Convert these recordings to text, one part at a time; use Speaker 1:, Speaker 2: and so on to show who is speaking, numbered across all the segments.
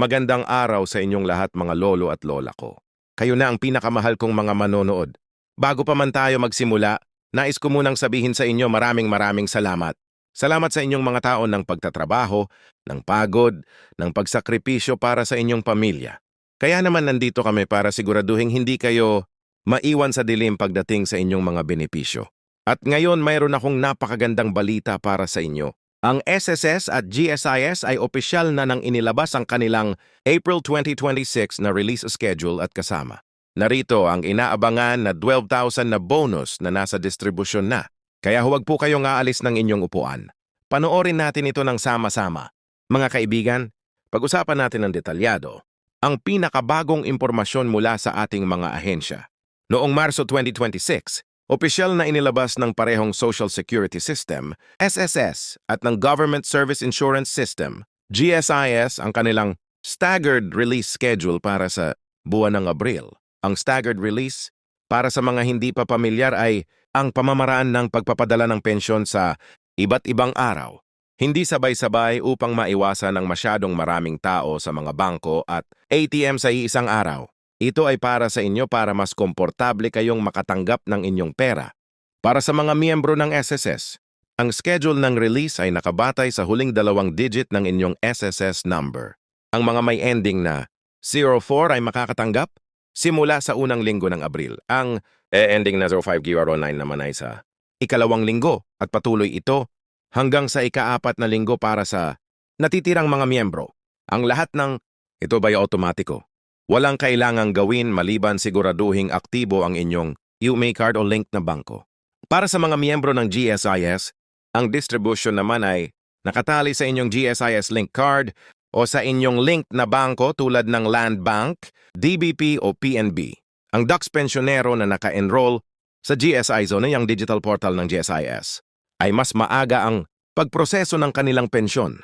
Speaker 1: Magandang araw sa inyong lahat mga lolo at lola ko. Kayo na ang pinakamahal kong mga manonood. Bago pa man tayo magsimula, nais ko munang sabihin sa inyo maraming salamat. Salamat sa inyong mga taon ng pagtatrabaho, ng pagod, ng pagsakripisyo para sa inyong pamilya. Kaya naman nandito kami para siguraduhin hindi kayo maiwan sa dilim pagdating sa inyong mga benepisyo. At ngayon mayroon akong napakagandang balita para sa inyo. Ang SSS at GSIS ay opisyal na nang inilabas ang kanilang April 2026 na release schedule at kasama. Narito ang inaabangan na 12,000 na bonus na nasa distribusyon na. Kaya huwag po kayong aalis ng inyong upuan. Panoorin natin ito ng sama-sama. Mga kaibigan, pag-usapan natin ng detalyado ang pinakabagong impormasyon mula sa ating mga ahensya. Noong Marso 2026, opisyal na inilabas ng parehong Social Security System, SSS, at ng Government Service Insurance System, GSIS, ang kanilang staggered release schedule para sa buwan ng Abril. Ang staggered release, para sa mga hindi pa pamilyar, ay ang pamamaraan ng pagpapadala ng pensyon sa iba't ibang araw. Hindi sabay-sabay upang maiwasan ang masyadong maraming tao sa mga bangko at ATM sa iisang araw. Ito ay para sa inyo para mas komportable kayong makatanggap ng inyong pera. Para sa mga miyembro ng SSS, ang schedule ng release ay nakabatay sa huling 2 digit ng inyong SSS number. Ang mga may ending na 04 ay makakatanggap simula sa unang linggo ng Abril. Ang ending na 0509 naman ay sa ikalawang linggo at patuloy ito hanggang sa ika-4 na linggo para sa natitirang mga miyembro. Ang lahat ng ito ba'y automatiko? Walang kailangang gawin maliban siguraduhing aktibo ang inyong UMA card o link na bangko. Para sa mga miyembro ng GSIS, ang distribution naman ay nakatali sa inyong GSIS link card o sa inyong link na bangko tulad ng Land Bank, DBP o PNB. Ang DUX pensyonero na naka-enroll sa GSI Zone, ang digital portal ng GSIS, ay mas maaga ang pagproseso ng kanilang pensyon.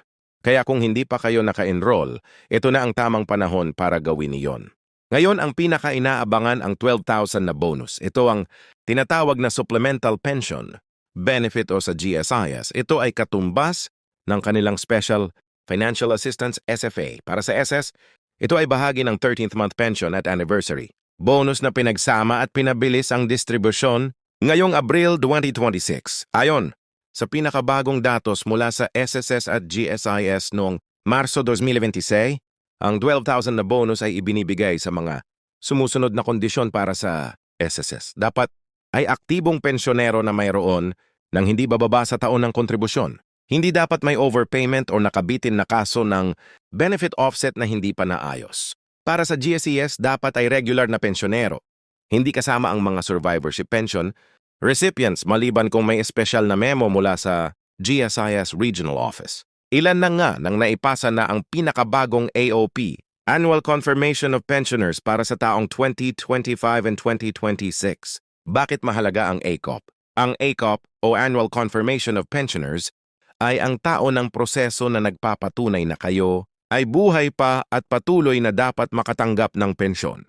Speaker 1: Kaya kung hindi pa kayo naka-enroll, ito na ang tamang panahon para gawin iyon. Ngayon, ang pinaka-inaabangan ang 12,000 na bonus. Ito ang tinatawag na supplemental pension benefit o sa GSIS. Ito ay katumbas ng kanilang Special Financial Assistance SFA. Para sa SS, ito ay bahagi ng 13th month pension at anniversary. Bonus na pinagsama at pinabilis ang distribusyon ngayong Abril 2026. Ayon sa pinakabagong datos mula sa SSS at GSIS noong Marso 2026, ang 12,000 na bonus ay ibinibigay sa mga sumusunod na kondisyon para sa SSS. Dapat ay aktibong pensyonero na mayroon ng hindi bababa sa taon ng kontribusyon. Hindi dapat may overpayment o nakabitin na kaso ng benefit offset na hindi pa naayos. Para sa GSES, dapat ay regular na pensyonero. Hindi kasama ang mga survivorship pension recipients maliban kung may espesyal na memo mula sa GSIS Regional Office. Ilan na nga nang naipasa na ang pinakabagong AOP, Annual Confirmation of Pensioners para sa taong 2025 and 2026. Bakit mahalaga ang ACOP? Ang ACOP o Annual Confirmation of Pensioners ay ang tao ng proseso na nagpapatunay na kayo ay buhay pa at patuloy na dapat makatanggap ng pensyon.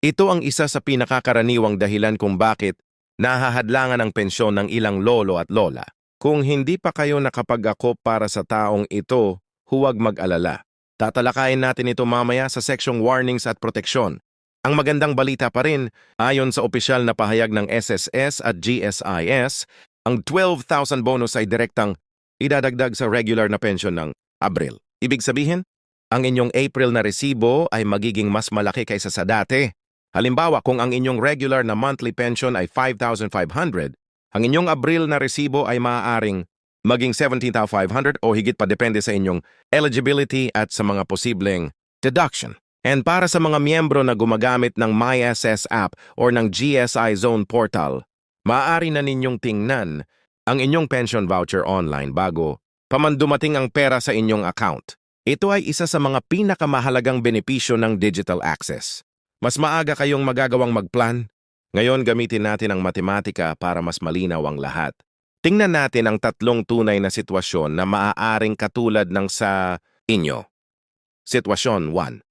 Speaker 1: Ito ang isa sa pinakakaraniwang dahilan kung bakit nahahadlangan ang pensyon ng ilang lolo at lola. Kung hindi pa kayo nakapag-akop para sa taong ito, huwag mag-alala. Tatalakayin natin ito mamaya sa seksyong warnings at proteksyon. Ang magandang balita pa rin, ayon sa opisyal na pahayag ng SSS at GSIS, ang 12,000 bonus ay direktang idadagdag sa regular na pensyon ng Abril. Ibig sabihin, ang inyong April na resibo ay magiging mas malaki kaysa sa dati. Halimbawa, kung ang inyong regular na monthly pension ay 5,500, ang inyong Abril na resibo ay maaaring maging 17,500 o higit pa depende sa inyong eligibility at sa mga posibleng deduction. And para sa mga miyembro na gumagamit ng MySS app or ng GSI Zone portal, maaari na ninyong tingnan ang inyong pension voucher online bago pamandumating ang pera sa inyong account. Ito ay isa sa mga pinakamahalagang benepisyo ng digital access. Mas maaga kayong magagawang magplan. Ngayon gamitin natin ang matematika para mas malinaw ang lahat. Tingnan natin ang 3 tunay na sitwasyon na maaaring katulad ng sa inyo. Sitwasyon 1.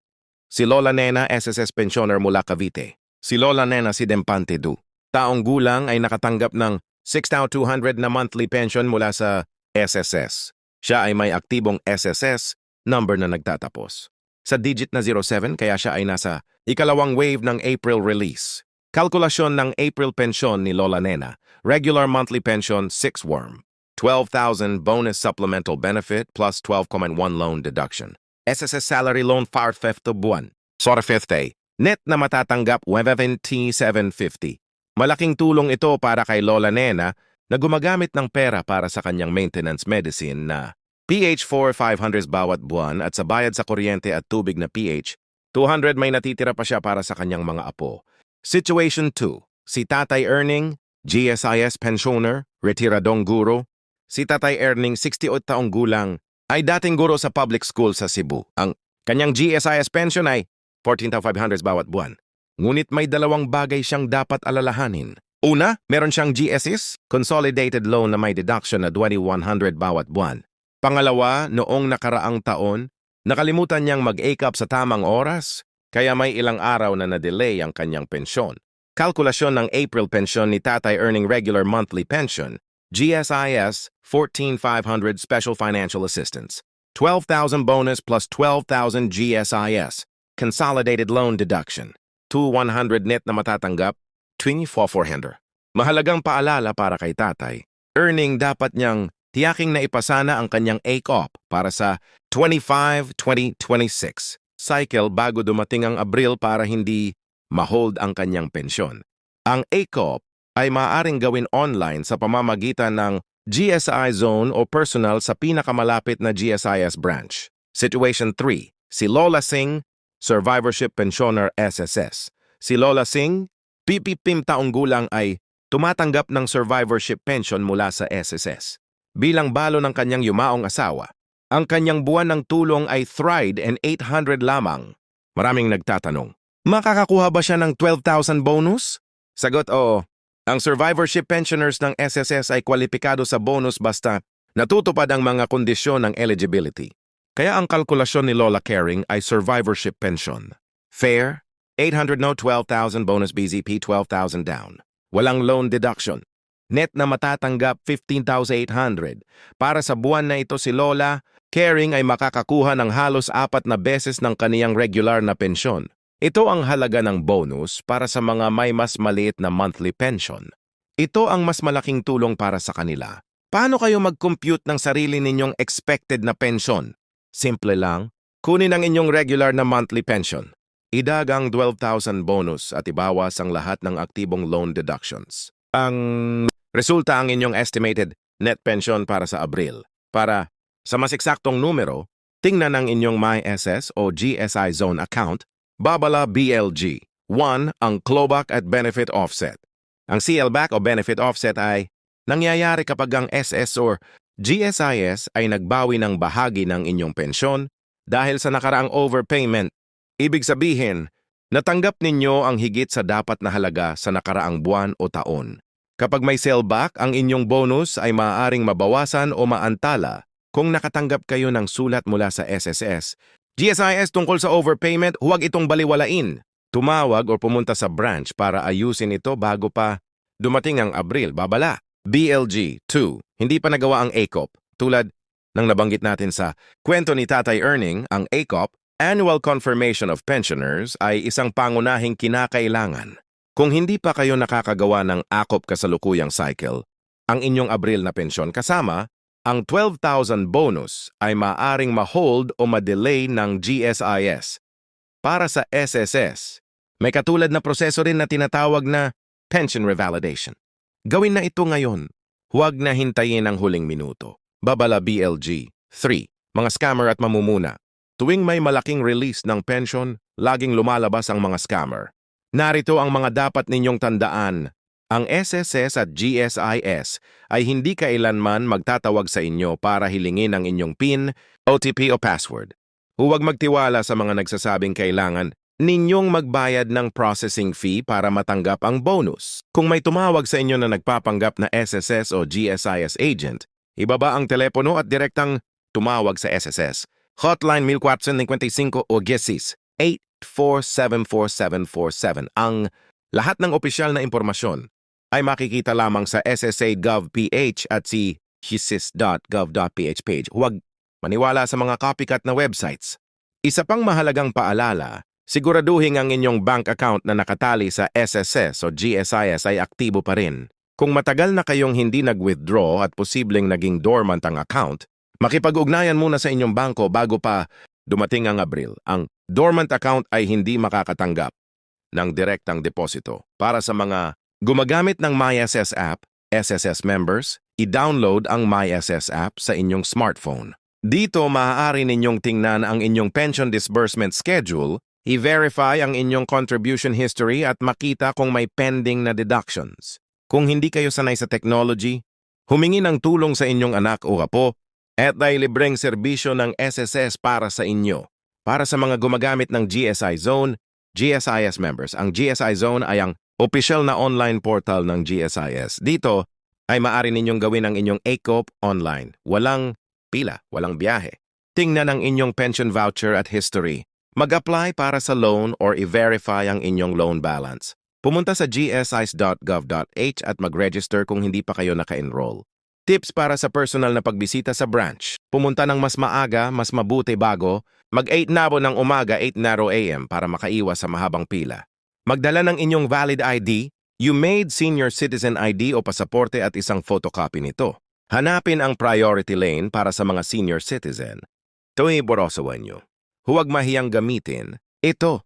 Speaker 1: Si Lola Nena, SSS pensioner mula Cavite. Si Lola Nena si Dempante Du. Taong gulang ay nakatanggap ng 6,200 na monthly pension mula sa SSS. Siya ay may aktibong SSS number na nagtatapos sa digit na 07 kaya siya ay nasa ikalawang wave ng April release. Kalkulasyon ng April pensyon ni Lola Nena. Regular monthly pension 6 worm. 12,000 bonus supplemental benefit plus 12.1 loan deduction. SSS salary loan for 5th buwan. Sora 5th day. Net na matatanggap 17,750. Malaking tulong ito para kay Lola Nena na gumagamit ng pera para sa kanyang maintenance medicine na PH4 500 bawat buwan at sa bayad sa kuryente at tubig na PH, 200 may natitira pa siya para sa kanyang mga apo. Situation 2. Si Tatay Earning, GSIS pensioner, retiradong guro. Si Tatay Earning, 68 taong gulang, ay dating guro sa public school sa Cebu. Ang kanyang GSIS pension ay 14,500 bawat buwan. Ngunit may dalawang bagay siyang dapat alalahanin. Una, meron siyang GSIS, consolidated loan na may deduction na 2,100 bawat buwan. Pangalawa, noong nakaraang taon, nakalimutan niyang mag-ACAP sa tamang oras, kaya may ilang araw na na-delay ang kanyang pensyon. Kalkulasyon ng April pensyon ni Tatay Earning regular monthly pension, GSIS, 14,500 special financial assistance, 12,000 bonus plus 12,000 GSIS, consolidated loan deduction, 2,100 net na matatanggap, 24,400. Mahalagang paalala para kay Tatay, Earning dapat niyang tiyaking na ipasana ang kanyang ACOP para sa 25-2026 cycle bago dumating ang Abril para hindi ma-hold ang kanyang pensyon. Ang ACOP ay maaaring gawin online sa pamamagitan ng GSI Zone o personal sa pinakamalapit na GSIS branch. Situation 3. Si Lola Singh, Survivorship Pensioner SSS. Si Lola Singh, 55 taong gulang ay tumatanggap ng survivorship pension mula sa SSS. Bilang balo ng kanyang yumaong asawa, ang kanyang buwan ng tulong ay 3,800 lamang. Maraming nagtatanong, makakakuha ba siya ng 12,000 bonus? Sagot, oo. Ang survivorship pensioners ng SSS ay kwalipikado sa bonus basta natutupad ang mga kondisyon ng eligibility. Kaya ang kalkulasyon ni Lola Caring ay survivorship pension. Fair, 800 no 12,000 bonus BZP 12,000 down. Walang loan deduction. Net na matatanggap 15,800. Para sa buwan na ito si Lola, Caring ay makakakuha ng halos 4 na beses ng kaniyang regular na pensyon. Ito ang halaga ng bonus para sa mga may mas maliit na monthly pension. Ito ang mas malaking tulong para sa kanila. Paano kayo mag-compute ng sarili ninyong expected na pensyon? Simple lang, kunin ang inyong regular na monthly pension. Idagang 12,000 bonus at ibawas ang lahat ng aktibong loan deductions. Ang resulta ang inyong estimated net pension para sa Abril. Para sa mas eksaktong numero, tingnan ang inyong MySS o GSI Zone account, babala BLG. 1. Ang clawback at benefit offset. Ang CLBAC o benefit offset ay nangyayari kapag ang SS or GSIS ay nagbawi ng bahagi ng inyong pensyon dahil sa nakaraang overpayment. Ibig sabihin, natanggap ninyo ang higit sa dapat na halaga sa nakaraang buwan o taon. Kapag may sellback, ang inyong bonus ay maaaring mabawasan o maantala kung nakatanggap kayo ng sulat mula sa SSS. GSIS tungkol sa overpayment, huwag itong baliwalain. Tumawag o pumunta sa branch para ayusin ito bago pa dumating ang Abril. Babala. BLG 2. Hindi pa nagawa ang ACOP. Tulad ng nabanggit natin sa kwento ni Tatay Earning, ang ACOP, Annual Confirmation of Pensioners, ay isang pangunahing kinakailangan. Kung hindi pa kayo nakakagawa ng ACOP kasalukuyang cycle, ang inyong Abril na pensyon kasama, ang 12,000 bonus ay maaring ma-hold o ma-delay ng GSIS. Para sa SSS, may katulad na proseso rin na tinatawag na pension revalidation. Gawin na ito ngayon. Huwag na hintayin ang huling minuto. Babala BLG. 3. Mga scammer at mamumuna. Tuwing may malaking release ng pension, laging lumalabas ang mga scammer. Narito ang mga dapat ninyong tandaan. Ang SSS at GSIS ay hindi kailanman magtatawag sa inyo para hilingin ang inyong PIN, OTP o password. Huwag magtiwala sa mga nagsasabing kailangan ninyong magbayad ng processing fee para matanggap ang bonus. Kung may tumawag sa inyo na nagpapanggap na SSS o GSIS agent, ibaba ang telepono at direktang tumawag sa SSS. Hotline 1455 o GSIS 8474747. Ang lahat ng opisyal na impormasyon ay makikita lamang sa SSA.gov.ph at si hisis.gov.ph page. Huwag maniwala sa mga copycat na websites. Isa pang mahalagang paalala, siguraduhin ang inyong bank account na nakatali sa SSS o GSIS ay aktibo pa rin. Kung matagal na kayong hindi nag-withdraw at posibleng naging dormant ang account, makipag-ugnayan muna sa inyong bangko bago pa dumating ang Abril. Ang dormant account ay hindi makakatanggap ng direktang deposito. Para sa mga gumagamit ng MySS app, SSS members, i-download ang MySS app sa inyong smartphone. Dito maaari ninyong tingnan ang inyong pension disbursement schedule, i-verify ang inyong contribution history at makita kung may pending na deductions. Kung hindi kayo sanay sa technology, humingi ng tulong sa inyong anak o apo at may libreng serbisyo ng SSS para sa inyo. Para sa mga gumagamit ng GSI Zone, GSIS members, ang GSI Zone ay ang official na online portal ng GSIS. Dito ay maaari ninyong gawin ang inyong ACOP online. Walang pila, walang biyahe. Tingnan ang inyong pension voucher at history. Mag-apply para sa loan or i-verify ang inyong loan balance. Pumunta sa gsis.gov.h at mag-register kung hindi pa kayo naka-enroll. Tips para sa personal na pagbisita sa branch. Pumunta ng mas maaga, mas mabuti bago. Mag-8 nabo ng umaga, 8 naro AM para makaiwas sa mahabang pila. Magdala ng inyong valid ID, you made senior citizen ID o pasaporte at isang photocopy nito. Hanapin ang priority lane para sa mga senior citizen. Ito'y borosawan nyo. Huwag mahiyang gamitin. Ito.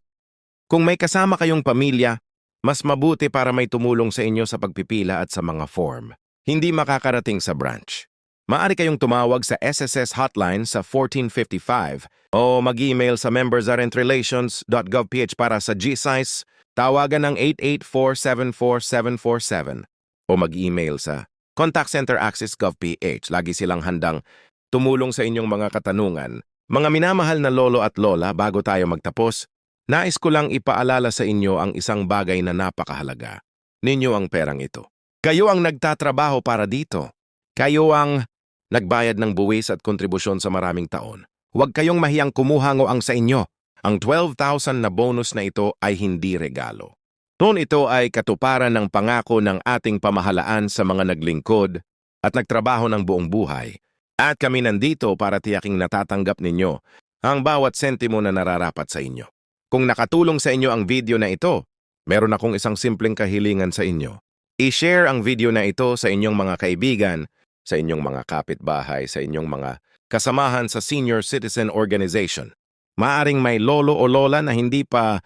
Speaker 1: Kung may kasama kayong pamilya, mas mabuti para may tumulong sa inyo sa pagpipila at sa mga form. Hindi makakarating sa branch. Maaari kayong tumawag sa SSS hotline sa 1455 o mag-email sa members@relations.gov.ph para sa GSIS, tawagan ng 884-74747 o mag-email sa Contact Center Access Gov.ph. Lagi silang handang tumulong sa inyong mga katanungan. Mga minamahal na lolo at lola, bago tayo magtapos, nais ko lang ipaalala sa inyo ang isang bagay na napakahalaga. Ninyo ang perang ito. Kayo ang nagtatrabaho para dito. Kayo ang nagbayad ng buwis at kontribusyon sa maraming taon. Huwag kayong mahiyang kumuha ang sa inyo. Ang 12,000 na bonus na ito ay hindi regalo. Ito ay katuparan ng pangako ng ating pamahalaan sa mga naglingkod at nagtrabaho ng buong buhay. At kami nandito para tiyaking natatanggap ninyo ang bawat sentimo na nararapat sa inyo. Kung nakatulong sa inyo ang video na ito, meron akong isang simpleng kahilingan sa inyo. I-share ang video na ito sa inyong mga kaibigan, sa inyong mga kapitbahay, sa inyong mga kasamahan sa senior citizen organization. Maaring may lolo o lola na hindi pa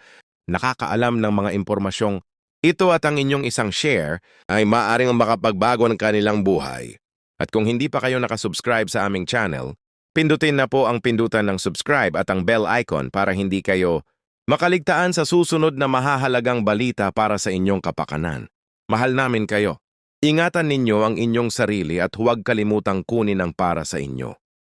Speaker 1: nakakaalam ng mga impormasyong ito at ang inyong isang share ay maaaring makapagbago ng kanilang buhay. At kung hindi pa kayo nakasubscribe sa aming channel, pindutin na po ang pindutan ng subscribe at ang bell icon para hindi kayo makaligtaan sa susunod na mahahalagang balita para sa inyong kapakanan. Mahal namin kayo. Ingatan ninyo ang inyong sarili at huwag kalimutang kunin ang para sa inyo.